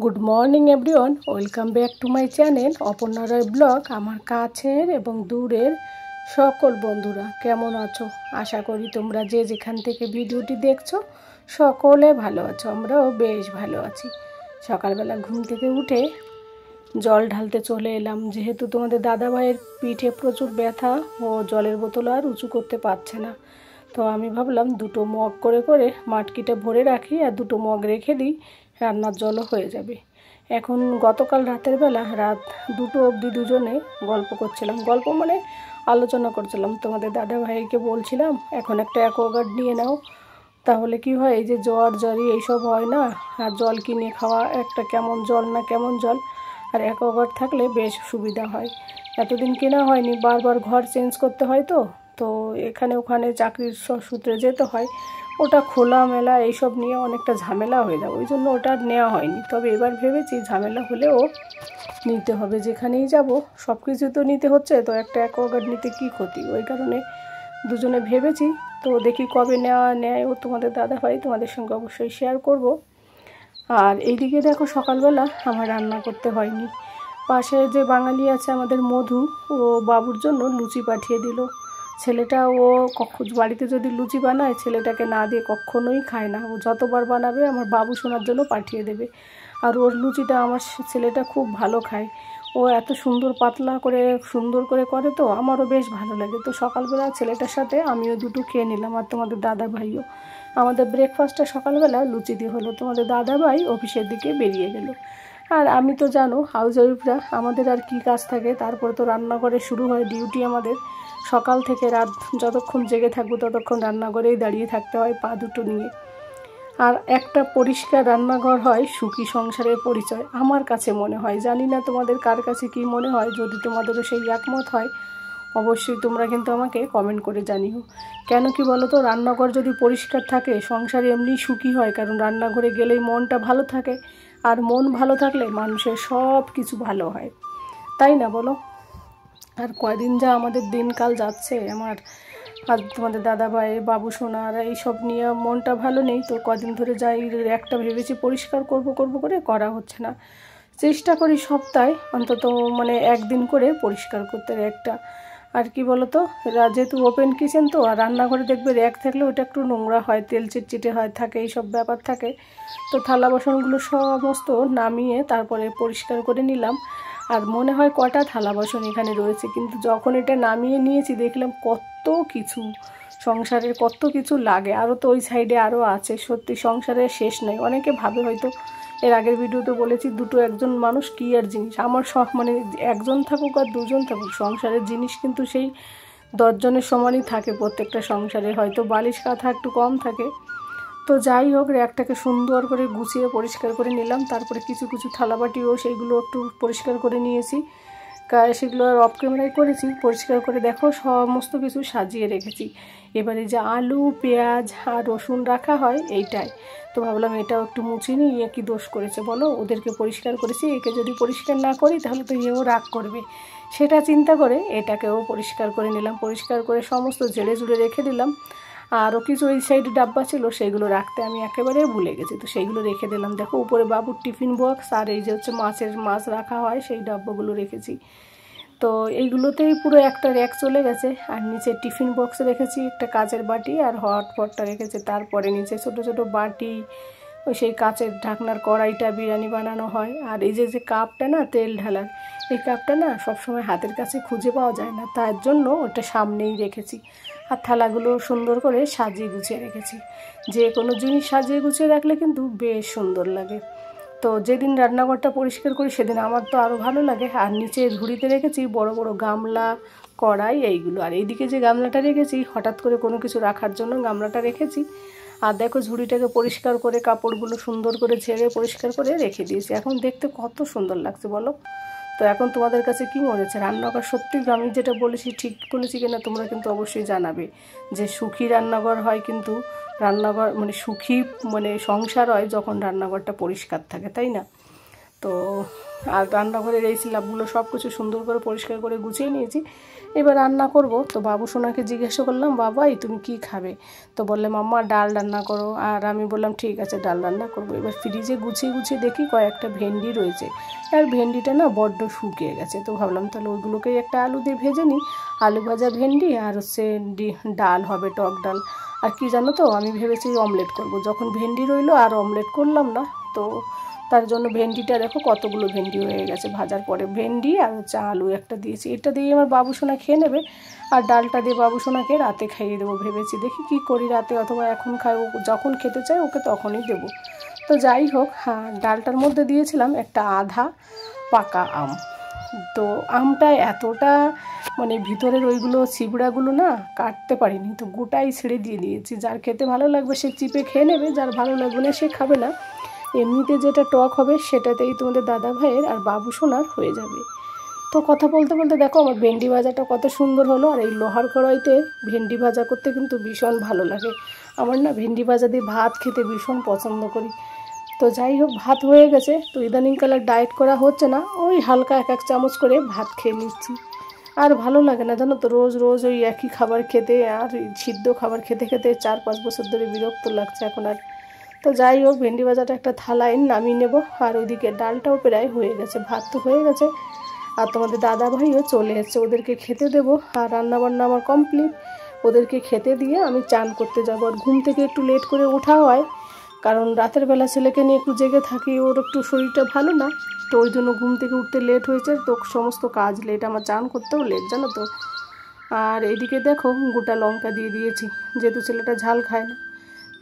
Good morning everyone, welcome back to my channel Aparna Roy blog. আমার কাছের এবং দূরের সকল বন্ধুরা কেমন আছো? আশা করি তোমরা যে যেখান থেকে ভিডিওটি দেখছো সকলে ভালো আছো। আমরাও বেশ ভালো আছি। সকালবেলা ঘুম থেকে উঠে জল ঢালতে চলে এলাম, যেহেতু তোমাদের দাদাভাইয়ের পিঠে প্রচুর ব্যথা ও জলের বোতল আর উঁচু করতে পারছে না। তো আমি ভাবলাম দুটো মগ করে করে মাটকিটা ভরে রাখি আর দুটো মগ রেখে দিই, রান্নার জলও হয়ে যাবে। এখন গতকাল রাতের বেলা রাত 2টো অবধি দুজনে গল্প করছিলাম, গল্প মানে আলোচনা করছিলাম। তোমাদের দাদাভাইকে বলছিলাম এখন একটা অ্যাকোয়াগার্ড নিয়ে নাও, তাহলে কি হয়, এই যে জ্বর জ্বরি এইসব হয় না, আর জল কিনে খাওয়া একটা কেমন জল না কেমন জল, আর অ্যাকোয়াগার্ড থাকলে বেশ সুবিধা হয়। এতদিন কেনা হয়নি, বারবার ঘর চেঞ্জ করতে হয়, তো এখানে ওখানে চাকরির সূত্রে যেতে হয়, ওটা খোলা মেলা এইসব নিয়ে অনেকটা ঝামেলা হয়ে যাবে, ওই জন্য ওটা নেওয়া হয়নি। তবে এবার ভেবেছি ঝামেলা হলেও নিতে হবে, যেখানেই যাব সব কিছু তো নিতে হচ্ছে, তো একটা অ্যাকোয়াগার্ড নিতে কী ক্ষতি, ওই কারণে দুজনে ভেবেছি। তো দেখি কবে নেয় ও তোমাদের দাদাভাই, তোমাদের সঙ্গে অবশ্যই শেয়ার করব। আর এইদিকে দেখো সকালবেলা আমার রান্না করতে হয়নি। পাশে যে বাঙালি আছে আমাদের মধু, ও বাবুর জন্য লুচি পাঠিয়ে দিল। ছেলেটা ও বাড়িতে যদি লুচি বানায় ছেলেটাকে না দিয়ে কখনোই খায় না, ও যতবার বানাবে আমার বাবু শোনার জন্য পাঠিয়ে দেবে। আর ওর লুচিটা আমার ছেলেটা খুব ভালো খায়, ও এত সুন্দর পাতলা করে সুন্দর করে করে, তো আমারও বেশ ভালো লাগে। তো সকালবেলা ছেলেটার সাথে আমিও দুটো খেয়ে নিলাম, আর তোমাদের দাদাভাইও। আমাদের ব্রেকফাস্টটা সকালবেলা লুচি দিয়ে হলো। তোমাদের দাদাভাই অফিসের দিকে বেরিয়ে গেল। আর আমি তো জানো হাউস ওয়াইফরা আমাদের আর কি কাজ থাকে, তারপরে তো রান্নাঘরে শুরু হয় ডিউটি আমাদের। সকাল থেকে রাত যতক্ষণ জেগে থাকবো ততক্ষণ রান্নাঘরেই দাঁড়িয়ে থাকতে হয় পা দুটো নিয়ে। আর একটা পরিষ্কার রান্নাঘর হয় সুখী সংসারের পরিচয়, আমার কাছে মনে হয়। জানি না তোমাদের কার কাছে কি মনে হয়, যদি তোমাদেরও সেই একমত হয় অবশ্যই তোমরা কিন্তু আমাকে কমেন্ট করে জানিও। কেন কি বলো তো, রান্নাঘর যদি পরিষ্কার থাকে সংসারে এমনি সুখী হয়, কারণ রান্নাঘরে গেলেই মনটা ভালো থাকে, আর মন ভালো থাকলে মানুষের সব কিছু ভালো হয়, তাই না বলো? আর কয়দিন যা আমাদের দিনকাল যাচ্ছে, আমার আর তোমাদের দাদাভাই বাবু সোনার এইসব নিয়ে মনটা ভালো নেই। তো কদিন ধরে যাই একটা ভেবেছি পরিষ্কার করব করে করা হচ্ছে না। চেষ্টা করি সপ্তাহে অন্তত মানে একদিন করে পরিষ্কার করতে একটা। আর কি বলো তো, যেহেতু ওপেন কিচেন তো, আর রান্নাঘরে দেখবে র্যাক থাকলে ওটা একটু নোংরা হয়, তেল চিটচিটে হয় থাকে, এইসব ব্যাপার থাকে। তো থালা বাসনগুলো সমস্ত নামিয়ে তারপরে পরিষ্কার করে নিলাম। আর মনে হয় কটা থালা বাসন এখানে রয়েছে, কিন্তু যখন এটা নামিয়ে নিয়েছি দেখলাম কত কিছু, সংসারের কত কিছু লাগে। আরও তো ওই সাইডে আরও আছে, সত্যি সংসারের শেষ নেই। অনেকে ভাবে হয়তো, এর আগের ভিডিওতে বলেছি দুটো একজন মানুষ কী আর জিনিস, আমার মানে একজন থাকুক আর দুজন থাকুক, সংসারের জিনিস কিন্তু সেই 10 জনের সমানই থাকে প্রত্যেকটা সংসারে, হয়তো বালিশ কাঁথা একটু কম থাকে। তো যাই হোক, র্যাকটাকে সুন্দর করে গুছিয়ে পরিষ্কার করে নিলাম। তারপরে কিছু কিছু থালাবাটিও সেইগুলো একটু পরিষ্কার করে নিয়েছি, সেগুলো আর অফ ক্যামেরায় করেছি। পরিষ্কার করে দেখো সমস্ত কিছু সাজিয়ে রেখেছি। এবারে যে আলু পেঁয়াজ আর রসুন রাখা হয় এইটাই, তো ভাবলাম এটাও একটু মুছে নিই, ইয়ে কী দোষ করেছে বলো, ওদেরকে পরিষ্কার করেছি, একে যদি পরিষ্কার না করি তাহলে তো ইয়েও রাগ করবে, সেটা চিন্তা করে এটাকেও পরিষ্কার করে নিলাম। পরিষ্কার করে সমস্ত ঝেড়ে ঝুড়ে রেখে দিলাম। আরও কিছু ওই সাইডে ডাব্বা ছিল, সেইগুলো রাখতে আমি একেবারে ভুলে গেছি, তো সেইগুলো রেখে দিলাম। দেখো উপরে বাবুর টিফিন বক্স, আর এই যে হচ্ছে মাছ রাখা হয় সেই ডাব্বাগুলো রেখেছি। তো এইগুলোতেই পুরো একটা র্যাক চলে গেছে। আর নিচে টিফিন বক্স রেখেছি, একটা কাচের বাটি আর হটপটটা রেখেছে। তারপরে নিচে ছোট ছোট বাটি, ওই সেই কাচের ঢাকনার কড়াইটা বিরিয়ানি বানানো হয়। আর এই যে কাপটা না তেল ঢালার, এই কাপটা না সবসময় হাতের কাছে খুঁজে পাওয়া যায় না, তার জন্য ওটা সামনেই রেখেছি। আর থালাগুলো সুন্দর করে সাজিয়ে গুছিয়ে রেখেছি। যে কোনো জিনিস সাজিয়ে গুছিয়ে রাখলে কিন্তু বেশ সুন্দর লাগে। তো যেদিন রান্নাঘরটা পরিষ্কার করি সেদিন আমার তো আরও ভালো লাগে। আর নিচে ঝুড়িতে রেখেছি বড় বড় গামলা কড়াই এইগুলো। আর এইদিকে যে গামলাটা রেখেছি, হঠাৎ করে কোনো কিছু রাখার জন্য গামলাটা রেখেছি। আর দেখো ঝুড়িটাকে পরিষ্কার করে কাপড়গুলো সুন্দর করে ঝেড়ে পরিষ্কার করে রেখে দিয়েছি। এখন দেখতে কত সুন্দর লাগছে বলো? তো এখন তোমাদের কাছে কী মনে হচ্ছে রান্নাঘর সত্যি আমি যেটা বলেছি ঠিক বলেছি কিনা তোমরা কিন্তু অবশ্যই জানাবে। যে সুখী রান্নাঘর হয়, কিন্তু রান্নাঘর মানে সুখী মানে সংসার হয় যখন রান্নাঘরটা পরিষ্কার থাকে, তাই না? তো আর রান্নাঘরের এই স্ল্যাবগুলো সব কিছু সুন্দর করে পরিষ্কার করে গুছিয়ে নিয়েছি। এবার রান্না করব। তো বাবু সোনাকে জিজ্ঞাসা করলাম, বাবাই তুমি কি খাবে? তো বললে মাম্মা ডাল রান্না করো। আর আমি বললাম ঠিক আছে ডাল রান্না করবো। এবার ফ্রিজে গুছিয়ে গুছিয়ে দেখি কয়েকটা ভেন্ডি রয়েছে, আর ভেন্ডিটা না বড্ড শুকিয়ে গেছে। তো ভাবলাম তাহলে ওইগুলোকেই একটা আলু দিয়ে ভেজে নিই, আলু ভাজা ভেন্ডি আর হচ্ছে ডাল হবে, টক ডাল। আর কি জানো তো, আমি ভেবেছি অমলেট করব। যখন ভেন্ডি রইলো আর অমলেট করলাম না, তো তার জন্য ভেন্ডিটা দেখো কতগুলো ভেন্ডি হয়ে গেছে ভাজার পরে। ভেন্ডি আর হচ্ছে আলু একটা দিয়েছি, এটা দিয়ে আমার বাবু সোনা খেয়ে নেবে। আর ডালটা দিয়ে বাবু সোনাকে রাতে খাইয়ে দেবো ভেবেছি, দেখি কি করি রাতে, অথবা এখন খাই, যখন খেতে চাই ওকে তখনই দেবো। তো যাই হোক, হ্যাঁ ডালটার মধ্যে দিয়েছিলাম একটা আধা পাকা আম। তো আমটা এতটা মানে ভিতরের ওইগুলো ছিবড়াগুলো না কাটতে পারিনি, তো গোটাই ছেড়ে দিয়ে দিয়েছি। যার খেতে ভালো লাগবে সে চিপে খেয়ে নেবে, যার ভালো লাগবে না সে খাবে না। এমনিতে যেটা টক হবে সেটাতেই তোমাদের দাদা ভাইয়ের আর বাবু সোনার হয়ে যাবে। তো কথা বলতে বলতে দেখো আমার ভেন্ডি ভাজাটা কত সুন্দর হলো। আর এই লোহার কড়াইতে ভেন্ডি ভাজা করতে কিন্তু ভীষণ ভালো লাগে আমার, না ভেন্ডি ভাজা দিয়ে ভাত খেতে ভীষণ পছন্দ করি। তো যাই হোক, ভাত হয়ে গেছে। তো ইদানিংকালে ডায়েট করা হচ্ছে না, ওই হালকা এক এক চামচ করে ভাত খেয়ে নিচ্ছি। আর ভালো লাগে না জানো তো, রোজ রোজ ওই একই খাবার খেতে, আর সিদ্ধ খাবার খেতে খেতে 4-5 বছর ধরে বিরক্ত লাগছে এখন আর। তো যাই হোক, ভেন্ডি ভাজাটা একটা থালায় নামিয়ে নেব। আর ওইদিকে ডালটাও প্রায় হয়ে গেছে, ভাত তো হয়ে গেছে। আর তোমাদের দাদা ভাইও চলে এসেছে, ওদেরকে খেতে দেবো। আর রান্নাবান্না আমার কমপ্লিট, ওদেরকে খেতে দিয়ে আমি চান করতে যাবো। আর ঘুম থেকে একটু লেট করে ওঠা হয়, কারণ রাতের বেলা ছেলেকে নিয়ে একটু জেগে থাকি, ওর একটু শরীরটা ভালো না, তো ওই জন্য ঘুম থেকে উঠতে লেট হয়েছে। তো সমস্ত কাজ লেট, আমার চান করতেও লেট জানো তো। আর এইদিকে দেখো গোটা লঙ্কা দিয়ে দিয়েছি, যেহেতু ছেলেটা ঝাল খায় না।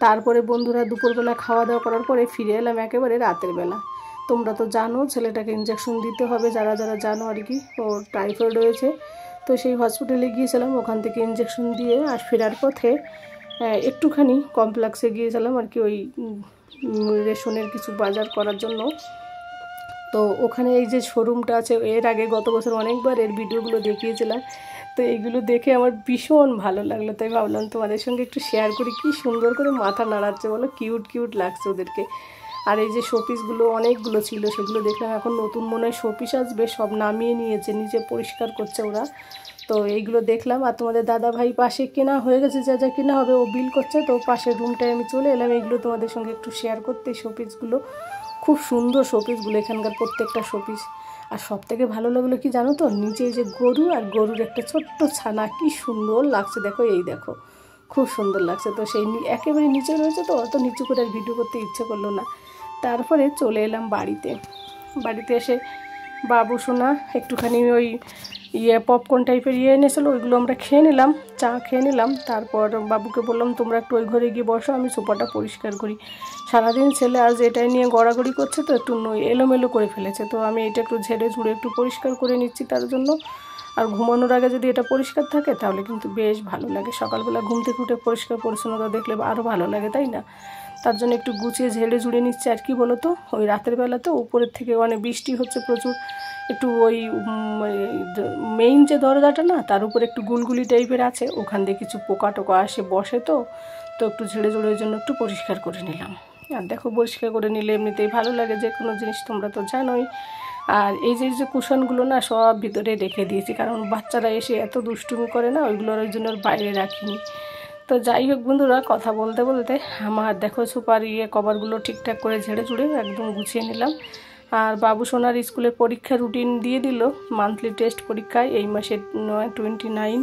তারপরে বন্ধুরা দুপুরবেলা খাওয়া দাওয়া করার পরে ফিরে এলাম একেবারে রাতের বেলা। তোমরা তো জানো ছেলেটাকে ইঞ্জেকশন দিতে হবে, যারা যারা জানো আর কি, ওর টাইফয়েড রয়েছে। তো সেই হসপিটালে গিয়েছিলাম, ওখান থেকে ইঞ্জেকশন দিয়ে আর ফেরার পথে একটুখানি কমপ্লেক্সে গিয়েছিলাম আর কি, ওই রেশনের কিছু বাজার করার জন্য। তো ওখানে এই যে শোরুমটা আছে, এর আগে গত বছর অনেকবার এর ভিডিওগুলো দেখিয়েছিলাম। তো এইগুলো দেখে আমার ভীষণ ভালো লাগলো, তাই ভাবলাম তোমাদের সঙ্গে একটু শেয়ার করি। কি সুন্দর করে মাথা নাড়াচ্ছে বলো, কিউট কিউট লাগছে ওদেরকে। আর এই যে শোপিসগুলো অনেকগুলো ছিল, সেগুলো দেখলাম এখন নতুন মনে হয় শোপিস আসবে, সব নামিয়ে নিয়েছে, নিচে পরিষ্কার করছে ওরা। তো এইগুলো দেখলাম। আর তোমাদের দাদা ভাই পাশে কেনা হয়ে গেছে, যা যা কেনা হবে ও বিল করছে। তো পাশের রুমটায় আমি চলে এলাম এইগুলো তোমাদের সঙ্গে একটু শেয়ার করতে। শোপিসগুলো খুব সুন্দর, শোপিসগুলো এখানকার প্রত্যেকটা শোপিস। আর সব থেকে ভালো লাগলো কি জানো তো, নিচে যে গরু আর গরুর একটা ছোট্ট ছানা, কি সুন্দর লাগছে দেখো, এই দেখো খুব সুন্দর লাগছে। তো সেই একেবারে নিচে রয়েছে, তো অত নিচু করে আর ভিডিও করতে ইচ্ছে করলো না। তারপরে চলে এলাম বাড়িতে। বাড়িতে এসে বাবু সোনা একটুখানি ওই পপকর্ন টাইপের এনেছিলো, ওইগুলো আমরা খেয়ে নিলাম, চা খেয়ে নিলাম। তারপর বাবুকে বললাম তোমরা একটু ওই ঘরে গিয়ে বসো, আমি সোফাটা পরিষ্কার করি। সারাদিন ছেলে আজ এটাই নিয়ে গড়াগড়ি করছে, তো একটু এলোমেলো করে ফেলেছে। তো আমি এটা একটু ঝেড়ে ঝুড়ে একটু পরিষ্কার করে নিচ্ছি তার জন্য। আর ঘুমানোর আগে যদি এটা পরিষ্কার থাকে তাহলে কিন্তু বেশ ভালো লাগে, সকালবেলা ঘুম থেকে উঠে পরিষ্কার পরিচ্ছন্নতা দেখলে আরও ভালো লাগে, তাই না? তার জন্য একটু গুছিয়ে ঝেড়ে ঝুড়ে নিচ্ছে। আর কি বলো তো, ওই রাতের বেলা তো উপরের থেকে অনেক বৃষ্টি হচ্ছে প্রচুর, একটু ওই মেইন যে দরজাটা না, তার উপরে একটু গুলগুলি টাইপের আছে, ওখান দিয়ে কিছু পোকা টোকা আসে বসে। তো একটু ঝেড়ে ঝুড়ের জন্য একটু পরিষ্কার করে নিলাম। আর দেখো পরিষ্কার করে নিলে এমনিতেই ভালো লাগে যে কোনো জিনিস, তোমরা তো জানোই। আর এই যে কুশনগুলো না সব ভিতরে রেখে দিয়েছি, কারণ বাচ্চারা এসে এত দুষ্টুমি করে না, ওইগুলোর ওই জন্য বাইরে রাখিনি। তো যাই হোক বন্ধুরা, কথা বলতে বলতে আমার দেখো সুপার কভারগুলো ঠিকঠাক করে ঝেড়ে ঝুড়ে একদম গুছিয়ে নিলাম। আর বাবু সোনার স্কুলের পরীক্ষা রুটিন দিয়ে দিল, মান্থলি টেস্ট পরীক্ষায় এই মাসে 29।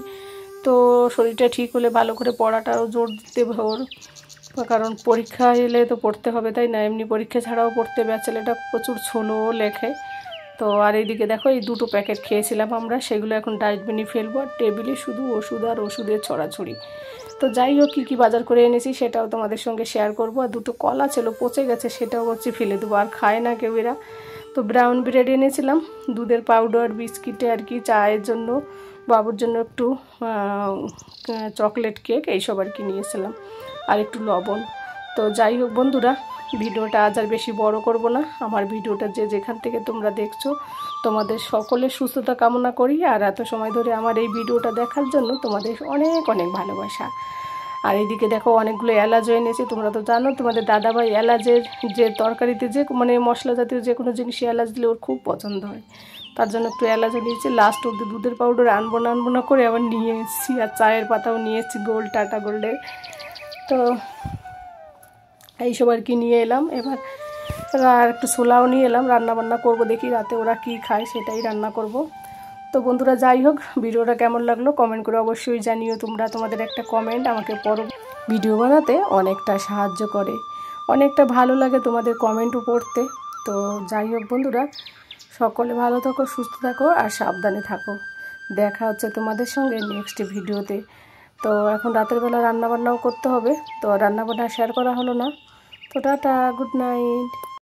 তো শরীরটা ঠিক হলে ভালো করে পড়াটাও জোর দিতে ওর, কারণ পরীক্ষা এলে তো পড়তে হবে, তাই না? এমনি পরীক্ষা ছাড়াও পড়তে হবে। ছেলেটা প্রচুর ছোলো লেখে। তো আর এইদিকে দেখো এই 2টো প্যাকেট খেয়েছিলাম আমরা, সেগুলো এখন ডাস্টবিনে ফেলবো। আর টেবিলে শুধু ওষুধ আর ওষুধের ছড়াছড়ি। তো যাই হোক, কী কী বাজার করে এনেছি সেটাও তোমাদের সঙ্গে শেয়ার করবো। আর 2টো কলা ছিল পচে গেছে, সেটাও হচ্ছে ফেলে দেবো, আর খায় না কেউ এরা। তো ব্রাউন ব্রেড এনেছিলাম, দুধের পাউডার, বিস্কিটে আর কি, চায়ের জন্য, বাবুর জন্য একটু চকলেট কেক এইসব আর কি নিয়েছিলাম, আর একটু লবণ। তো যাই হোক বন্ধুরা, ভিডিওটা আজ আর বেশি বড় করব না। আমার ভিডিওটা যে যেখান থেকে তোমরা দেখছো, তোমাদের সকলের সুস্থতা কামনা করি। আর এত সময় ধরে আমার এই ভিডিওটা দেখার জন্য তোমাদের অনেক অনেক ভালোবাসা। আর এইদিকে দেখো অনেকগুলো এলাচও এনেছে। তোমরা তো জানো তোমাদের দাদাভাই এলাচের যে তরকারিতে যে মানে মশলা জাতীয় যে কোনো জিনিসে এলাচ দিলে ওর খুব পছন্দ হয়, তার জন্য একটু এলাচও নিয়েছি। লাস্ট অব্দি দুধের পাউডার আনবো না করে আবার নিয়ে এসেছি, আর চায়ের পাতাও নিয়ে এসেছি গোল্ড, টাটা গোল্ডের। তো এইসব আর কি নিয়ে এলাম। এবার আর একটু ছোলাও নিয়ে এলাম, রান্নাবান্না করব, দেখি রাতে ওরা কি খায় সেটাই রান্না করব। তো বন্ধুরা যাই হোক, ভিডিওটা কেমন লাগলো কমেন্ট করে অবশ্যই জানিও তোমরা। তোমাদের একটা কমেন্ট আমাকে ভিডিও বানাতে অনেকটা সাহায্য করে, অনেকটা ভালো লাগে তোমাদের কমেন্টও পড়তে। তো যাই হোক বন্ধুরা, সকলে ভালো থাকো, সুস্থ থাকো আর সাবধানে থাকো। দেখা হচ্ছে তোমাদের সঙ্গে নেক্সট ভিডিওতে। তো এখন রাতের বেলা রান্নাবান্নাও করতে হবে, তো রান্নাবান্না শেয়ার করা হলো না। তো টাটা, গুড নাইট।